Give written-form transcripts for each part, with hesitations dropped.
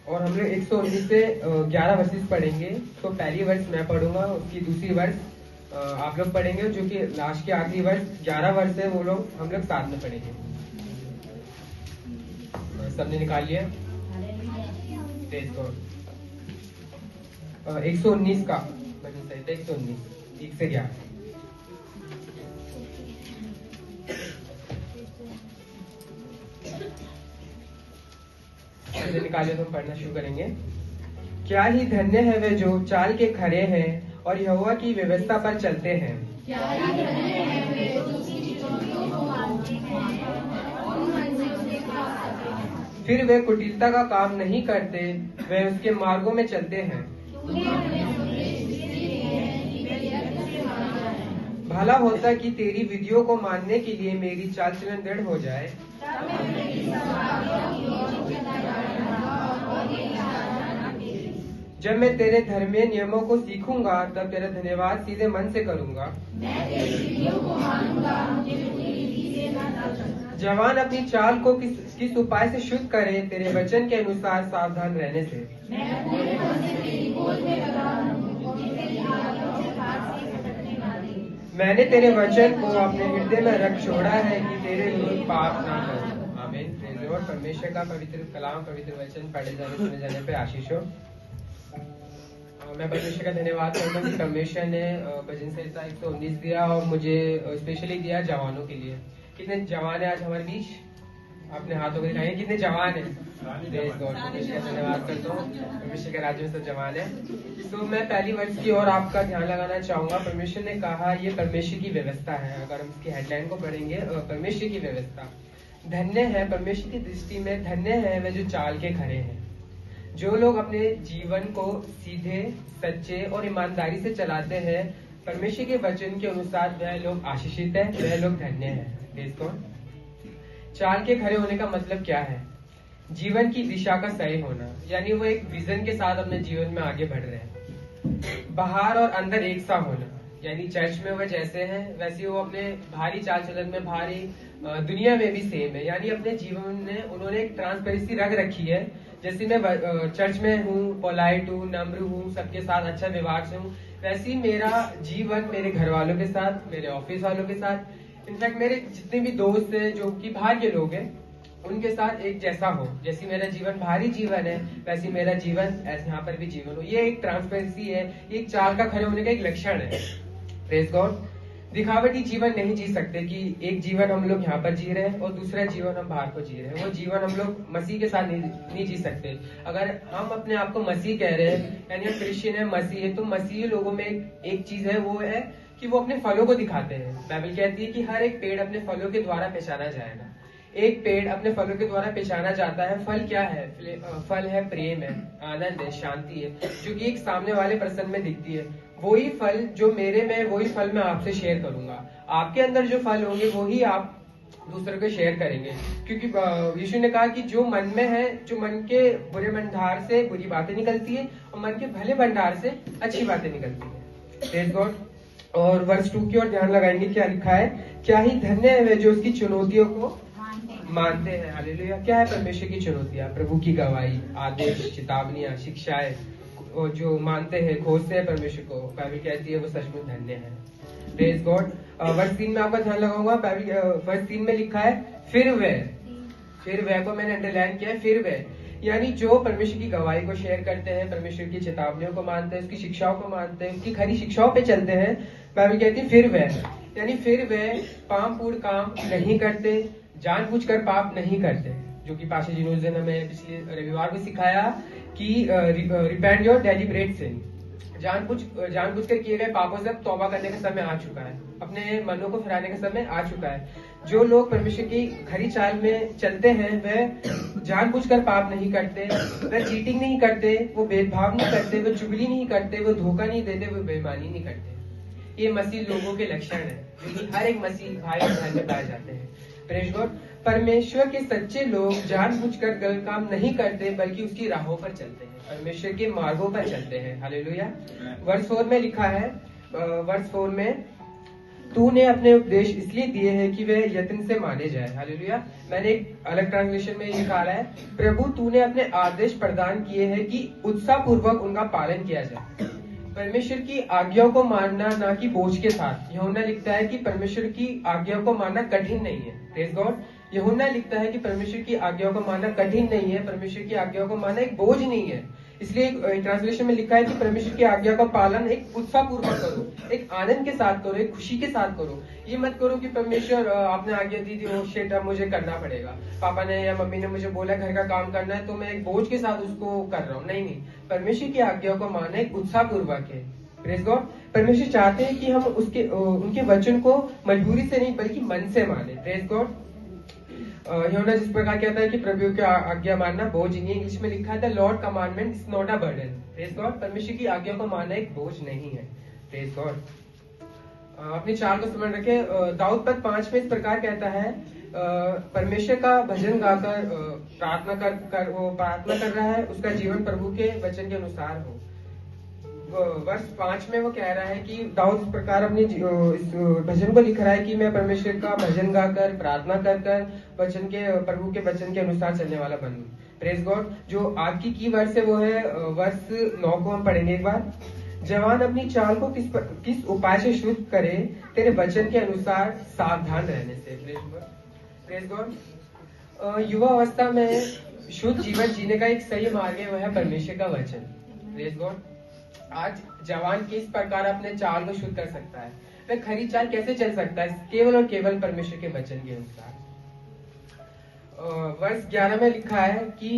और हम लोग 119 से 11 वर्सेस पढ़ेंगे। तो पहली वर्ष मैं पढ़ूंगा, उसकी दूसरी वर्ष आप लोग पढ़ेंगे, जो कि लास्ट के आखिरी वर्ष 11 वर्ष है, वो लोग हम लोग साथ में पढ़ेंगे। सबने निकाल लिया? 119 का बनी सही था, 119 1 से 11। निकालिए तो हम पढ़ना शुरू करेंगे। क्या ही धन्य है वे जो चाल के खरे हैं और यहोवा की व्यवस्था पर चलते हैं। क्या ही धन्य है वे जो उसकी चितौनियों को मानते हैं और उन मंजिलों से पास आते हैं। फिर वे कुटिलता का काम नहीं करते, वे उसके मार्गों में चलते हैं। भला होता कि तेरी विधियों को मानने के लिए मेरी चाल चलन दृढ़ हो जाए। जब मैं तेरे धर्मीय नियमों को सीखूंगा तब तेरा धन्यवाद सीधे मन से करूंगा। जवान अपनी चाल को किस उपाय से शुद्ध करे, तेरे वचन के अनुसार सावधान रहने से। मैंने तेरे वचन को अपने हृदय में रख छोड़ा है कि तेरे विरुद्ध पाप ना करूं। आमीन। Praise Lord. परमेश्वर का पवित्र कलाम, पवित्र वचन पढ़े जाने सुने जाने पे आशीष हो। मैं परमेश्वर का धन्यवाद करता हूँ कि परमेश्वर ने भजन संहिता 119 दिया और मुझे स्पेशली दिया जवानों के लिए। कितने जवान है आज हमारे बीच? अपने हाथों को दिखाएंगे कितने जवान है। परमेश्वर का धन्यवाद करता हूँ, परमेश्वर के राज्य में सब जवान है। तो मैं पहली वर्ष की ओर आपका ध्यान लगाना चाहूंगा। परमेश्वर ने कहा ये परमेश्वर की व्यवस्था है। अगर हम इसकी हेडलाइन को पढ़ेंगे, परमेश्वर की व्यवस्था। धन्य है परमेश्वर की दृष्टि में, धन्य है वे जो चाल के खरे हैं। जो लोग अपने जीवन को सीधे, सच्चे और ईमानदारी से चलाते हैं, परमेश्वर के वचन के अनुसार वह लोग आशीषित है, वह लोग धन्य है। इसको चाल के खरे होने का मतलब क्या है? जीवन की दिशा का सही होना, यानी वो एक विजन के साथ अपने जीवन में आगे बढ़ रहे हैं। बाहर और अंदर एक सा होना, यानी चर्च में वो जैसे हैं वैसे वो अपने बाहरी चाल चलन में, बाहरी दुनिया में भी सेम है। यानी अपने जीवन में उन्होंने एक ट्रांसपेरेंसी रख रखी है। जैसे मैं चर्च में हूँ, पोलाइट हूँ, नम्र हूँ, सबके साथ अच्छा व्यवहार से हूँ, वैसे ही मेरा जीवन मेरे घर वालों के साथ, मेरे ऑफिस वालों के साथ, इनफैक्ट मेरे जितने भी दोस्त हैं जो कि बाहर के लोग हैं, उनके साथ एक जैसा हो। जैसी मेरा जीवन बाहरी जीवन है, वैसी मेरा जीवन ऐसे यहाँ पर भी जीवन हो। ये एक ट्रांसपेरेंसी है, एक चाल का खड़े होने का एक लक्षण है। Praise God. दिखावटी जीवन नहीं जी सकते कि एक जीवन हम लोग यहाँ पर जी रहे हैं और दूसरा जीवन हम बाहर को जी रहे हैं। वो जीवन हम लोग मसीह के साथ नहीं जी सकते। अगर हम अपने आप को मसीह कह रहे हैं, यानी हम क्रिश्चियन है, मसीह है, तो मसीह लोगों में एक चीज है, वो है कि वो अपने फलों को दिखाते हैं। बाइबल कहती है कि हर एक पेड़ अपने फलों के द्वारा पहचाना जाएगा। एक पेड़ अपने फलों के द्वारा पहचाना जाता है। फल क्या है? फल है प्रेम है, आनंद है, शांति है, जो कि एक सामने वाले पर्सन में दिखती है। वही फल जो मेरे में, वही फल मैं आपसे शेयर करूंगा। आपके अंदर जो फल होंगे वही आप दूसरों को शेयर करेंगे, क्योंकि यीशु ने कहा कि जो मन में है, जो मन के बुरे भंडार से बुरी बातें निकलती है और मन के भले भंडार से अच्छी बातें निकलती है। Praise God. और वर्ष 2 की ओर ध्यान लगाएंगे। क्या लिखा है? क्या ही धन्य है वे जो उसकी चुनौतियों को मानते हैं। हालेलुया। क्या है परमेश्वर की चुनौतियां? प्रभु की गवाही, आदेश, चेतावनियां, शिक्षाएं, और जो मानते हैं, खोजते हैं परमेश्वर को, बाइबल कहती है वो सचमुच धन्य है। Praise God. वर्ष 3 में आपका ध्यान लगाऊंगा। वर्ष 3 में लिखा है फिर वह को मैंने अंडरलाइन किया है। फिर वह, यानी जो परमेश्वर की गवाही को शेयर करते हैं, परमेश्वर की चेतावनियों को मानते हैं, उसकी शिक्षाओं को मानते हैं, उसकी खरी शिक्षाओं पे चलते हैं, बाइबल कहती है फिर वह, यानी फिर वह पापपूर्ण काम नहीं करते, जानबूझकर पाप नहीं करते, जो कि पाशा जी ने हमें पिछले रविवार में सिखाया कि रिपेंट योर डेलिब्रेट सिन। जानबूझकर किए गए पापों से अब तौबा करने का समय आ चुका है, अपने मनों को फिराने का समय आ चुका है। जो लोग परमेश्वर की खरी चाल में चलते हैं, वह जानबूझकर पाप नहीं करते, वह चीटिंग नहीं करते, वो भेदभाव नहीं करते, वो चुगली नहीं करते, वो धोखा नहीं देते, वो बेईमानी नहीं करते। ये मसीह लोगों के लक्षण है, क्योंकि हर एक मसीह भाई बहन में पाए जाते हैं। Praise God. परमेश्वर के सच्चे लोग जानबूझकर गलत काम नहीं करते, बल्कि उसकी राहों पर चलते हैं, परमेश्वर के मार्गों पर चलते हैं। हालेलुया। वर्ष 4 में लिखा है, वर्ष 4 में तूने अपने उपदेश इसलिए दिए हैं कि वे यत्न से माने जाए। हालेलुया। मैंने एक अलग ट्रांसलेशन में ये कहा है, प्रभु तूने अपने आदेश प्रदान किए हैं कि उत्साह पूर्वक उनका पालन किया जाए। परमेश्वर की आज्ञाओं को मानना ना कि बोझ के साथ। यूहन्ना लिखता है कि परमेश्वर की आज्ञाओं को मानना कठिन नहीं है। Praise God. यूहन्ना लिखता है कि परमेश्वर की आज्ञाओं को मानना कठिन नहीं है, परमेश्वर की आज्ञाओं को मानना एक बोझ नहीं है। इसलिए ट्रांसलेशन में लिखा है कि परमेश्वर की आज्ञा का पालन एक उत्साह पूर्वक करो, एक आनंद के साथ करो, एक खुशी के साथ करो। ये मत करो कि परमेश्वर आपने आज्ञा दी थी, ओ शिट अब मुझे करना पड़ेगा, पापा ने या मम्मी ने मुझे बोला घर का काम करना है तो मैं एक बोझ के साथ उसको कर रहा हूँ। नहीं, परमेश्वर की आज्ञा को मानना एक उत्साह पूर्वक है। Praise God. परमेश्वर चाहते हैं कि हम उनके वचन को मजबूरी से नहीं बल्कि मन से माने। Praise God. यूहन्ना जिस प्रकार कहता है कि प्रभु की आज्ञा मानना बोझ नहीं है, इंग्लिश में लिखा है the Lord commandment is not a burden. Praise God. परमेश्वर की आज्ञा को मानना एक बोझ नहीं है। Praise God. अपनी चाल को स्मरण रखें। दाऊद पद 5 में इस प्रकार कहता है, परमेश्वर का भजन गाकर प्रार्थना कर रहा है, उसका जीवन प्रभु के वचन के अनुसार हो। वर्ष 5 में वो कह रहा है कि दाऊद इस प्रकार अपने इस भजन को लिख रहा है कि मैं परमेश्वर का भजन गाकर प्रार्थना कर प्रभु के वचन के अनुसार चलने वाला बनूं। Praise God. जो आज की वर्ष है वो है वर्ष 9 को हम पढ़ेंगे एक बार। जवान अपनी चाल को किस उपाय से शुद्ध करे, तेरे वचन के अनुसार सावधान रहने से। Praise God. युवा अवस्था में शुद्ध जीवन जीने का एक सही मार्ग है, वह है परमेश्वर का वचन। Praise God. आज जवान किस प्रकार अपने चाल को शुद्ध कर सकता है, वह खरी चाल कैसे चल सकता है, केवल और केवल परमेश्वर के वचन के अनुसार। वर्ष 11 में लिखा है कि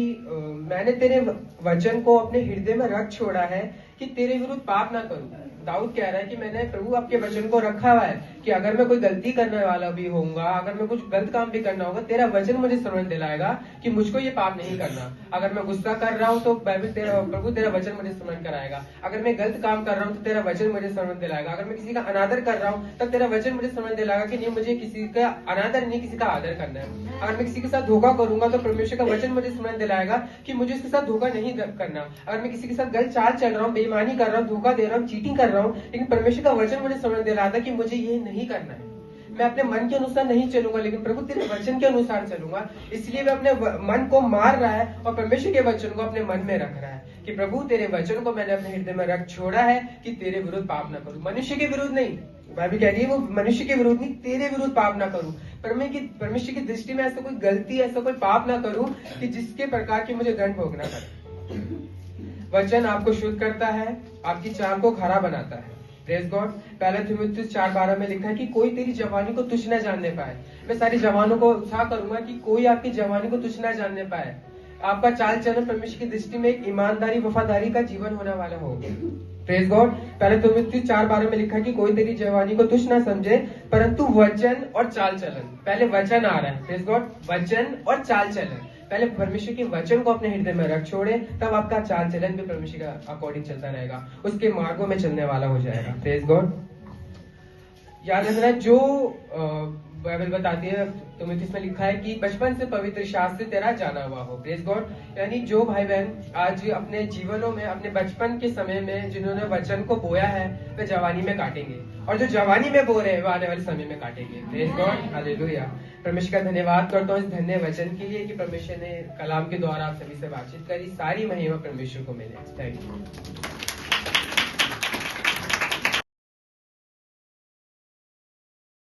मैंने तेरे वचन को अपने हृदय में रख छोड़ा है कि तेरे विरुद्ध पाप ना करूं। दाऊद कह रहा है कि मैंने प्रभु आपके वचन को रखा हुआ है कि अगर मैं कोई गलती करने वाला भी होऊंगा, अगर मैं कुछ गलत काम भी करना होगा, तेरा वचन मुझे समझ दिलाएगा कि मुझको ये पाप नहीं करना। अगर मैं गुस्सा कर रहा हूँ तो प्रभु तेरा वचन मुझे समझ कराएगा। अगर मैं गलत काम कर रहा हूँ तो तेरा वचन मुझे समझ दिलाएगा। अगर मैं किसी का अनादर कर रहा हूँ तब तेरा वचन मुझे समझ दिलाएगा कि नहीं, मुझे किसी का अनादर नहीं, किसी का आदर करना है। अगर मैं किसी के साथ धोखा करूंगा तो परमेश्वर का वचन मुझे समझ दिलाएगा कि मुझे उसके साथ धोखा नहीं करना। अगर मैं किसी के साथ गलत चाल चल रहा हूँ, बेईमानी कर रहा हूँ, धोखा दे रहा हूँ, चीटिंग कर रहा हूँ, लेकिन परमेश्वर का वचन मुझे समझ दिलाता कि मुझे ये नहीं करना है। मैं अपने मन के अनुसार नहीं चलूंगा, लेकिन प्रभु तेरे वचन के अनुसार चलूंगा। इसलिए मैं अपने मन को मार रहा है और परमेश्वर के वचन को अपने मन में रख रहा है कि प्रभु तेरे वचन को मैंने अपने हृदय में रख छोड़ा है कि तेरे विरुद्ध पाप ना करूं। मनुष्य के विरुद्ध नहीं, बाइबल कह रही है वो मनुष्य के विरुद्ध नहीं, तेरे विरुद्ध पाप ना करूं। परमेश्वर की दृष्टि में ऐसा कोई गलती, ऐसा कोई पाप ना करूं कि जिसके प्रकार की मुझे दंड भोगना पड़े। वचन आपको शुद्ध करता है, आपकी चाल को खरा बनाता है। Praise God. पहला तीमुथियुस 4:12 में लिखा है कि कोई तेरी जवानी को तुच्छ न जानने पाए। मैं सारी जवानों को उत्साह करूंगा कि कोई आपकी जवानी को तुच्छ न जानने पाए। आपका चाल चलन परमेश्वर की दृष्टि में एक ईमानदारी, वफादारी का जीवन होने वाला हो। Praise God. पहले तीमुथियुस 4:12 में लिखा है कि कोई तेरी जवानी को तुच्छ न समझे, परंतु वचन और चाल चलन। पहले वचन आ रहा है। Praise God. वचन और चाल चलन। पहले परमेश्वर के वचन को अपने हृदय में रख छोड़े, तब आपका चाल चलन भी परमेश्वर का अकॉर्डिंग चलता रहेगा, उसके मार्गों में चलने वाला हो जाएगा। Praise God. याद रखना, जो बाइबल बताती है, तीमुथियुस में लिखा है कि बचपन से पवित्र शास्त्र तेरा जाना हुआ हो। Praise God. यानी जो भाई बहन आज अपने जीवनों में, अपने बचपन के समय में जिन्होंने वचन को बोया है, वे जवानी में काटेंगे, और जो जवानी में बो रहे हैं वो आने वाले समय में काटेंगे। Praise God. हालेलुया। परमेश्वर का धन्यवाद करता हूँ इस धन्य वचन के लिए कि परमेश्वर ने कलाम के द्वारा आप सभी से बातचीत करी। सारी महिमा परमेश्वर को मिले। Thank you.